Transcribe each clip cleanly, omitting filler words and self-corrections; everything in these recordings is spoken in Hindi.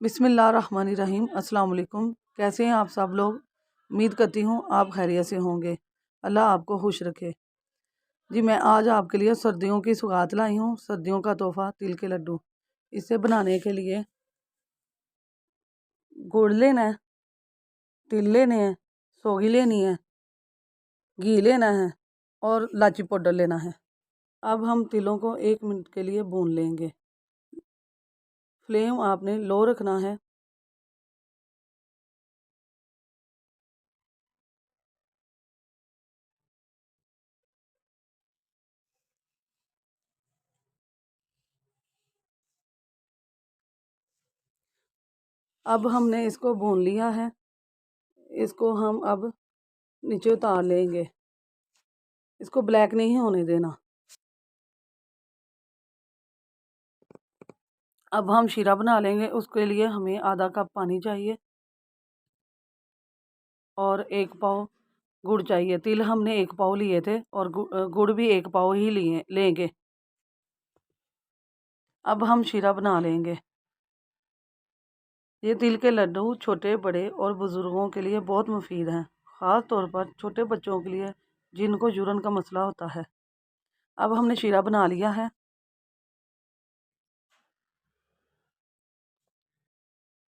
बिस्मिल्लाहिर्रहमानिर्रहीम। अस्सलाम वालेकुम। कैसे हैं आप सब लोग? उम्मीद करती हूँ आप खैरियत से होंगे। अल्लाह आपको खुश रखे। जी मैं आज आपके लिए सर्दियों की सौगात लाई हूँ, सर्दियों का तोहफ़ा तिल के लड्डू। इसे बनाने के लिए गुड़ लेना है, तिल लेने हैं, सौगी लेनी है, घी लेना है और इलायची पाउडर लेना है। अब हम तिलों को 1 मिनट के लिए भून लेंगे। फ्लेम आपने लो रखना है। अब हमने इसको भून लिया है। इसको हम अब नीचे उतार लेंगे। इसको ब्लैक नहीं होने देना। अब हम शीरा बना लेंगे। उसके लिए हमें आधा कप पानी चाहिए और 1 पाव गुड़ चाहिए। तिल हमने 1 पाव लिए थे और गुड़ भी 1 पाव ही लेंगे। अब हम शीरा बना लेंगे। ये तिल के लड्डू छोटे बड़े और बुज़ुर्गों के लिए बहुत मुफीद हैं, ख़ास तौर पर छोटे बच्चों के लिए जिनको जूरन का मसला होता है। अब हमने शीरा बना लिया है।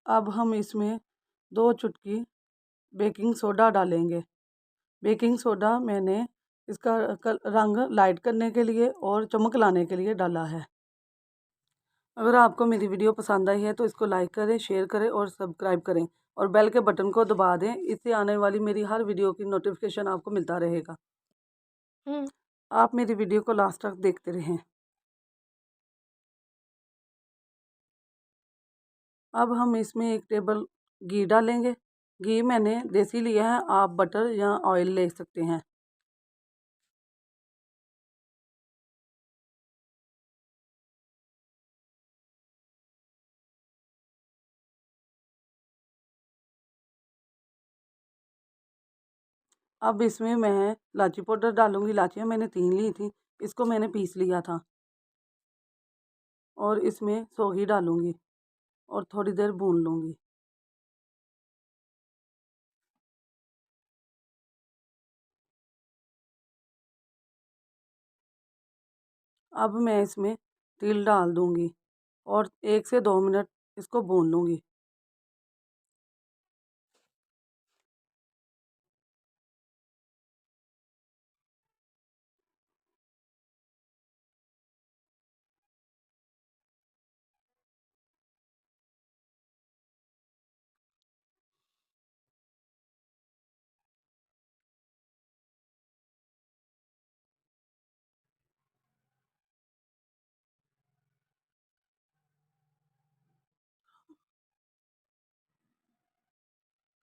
अब हम इसमें 2 चुटकी बेकिंग सोडा डालेंगे। बेकिंग सोडा मैंने इसका रंग लाइट करने के लिए और चमक लाने के लिए डाला है। अगर आपको मेरी वीडियो पसंद आई है तो इसको लाइक करें, शेयर करें और सब्सक्राइब करें और बेल के बटन को दबा दें। इससे आने वाली मेरी हर वीडियो की नोटिफिकेशन आपको मिलता रहेगा। आप मेरी वीडियो को लास्ट तक देखते रहें। अब हम इसमें 1 टेबल घी डालेंगे। घी मैंने देसी लिया है, आप बटर या ऑयल ले सकते हैं। अब इसमें मैं इलायची पाउडर डालूंगी। इलायचियाँ मैंने 3 ली थी, इसको मैंने पीस लिया था और इसमें सौगी डालूंगी और थोड़ी देर भून लूंगी। अब मैं इसमें तिल डाल दूंगी और 1 से 2 मिनट इसको भून लूंगी।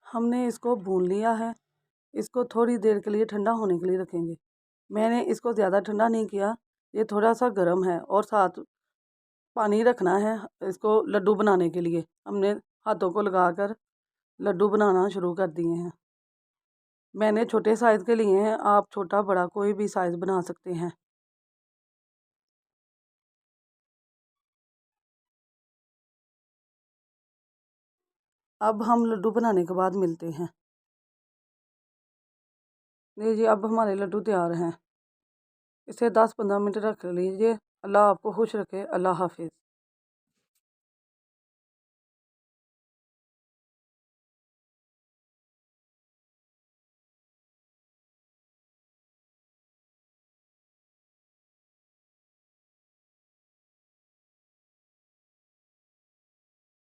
हमने इसको भून लिया है। इसको थोड़ी देर के लिए ठंडा होने के लिए रखेंगे। मैंने इसको ज़्यादा ठंडा नहीं किया, ये थोड़ा सा गर्म है और साथ पानी रखना है इसको लड्डू बनाने के लिए। हमने हाथों को लगाकर लड्डू बनाना शुरू कर दिए हैं। मैंने छोटे साइज़ के लिए हैं, आप छोटा बड़ा कोई भी साइज़ बना सकते हैं। अब हम लड्डू बनाने के बाद मिलते हैं। लीजिए अब हमारे लड्डू तैयार हैं। इसे 10-15 मिनट रख लीजिए। अल्लाह आपको खुश रखे। अल्लाह हाफिज़।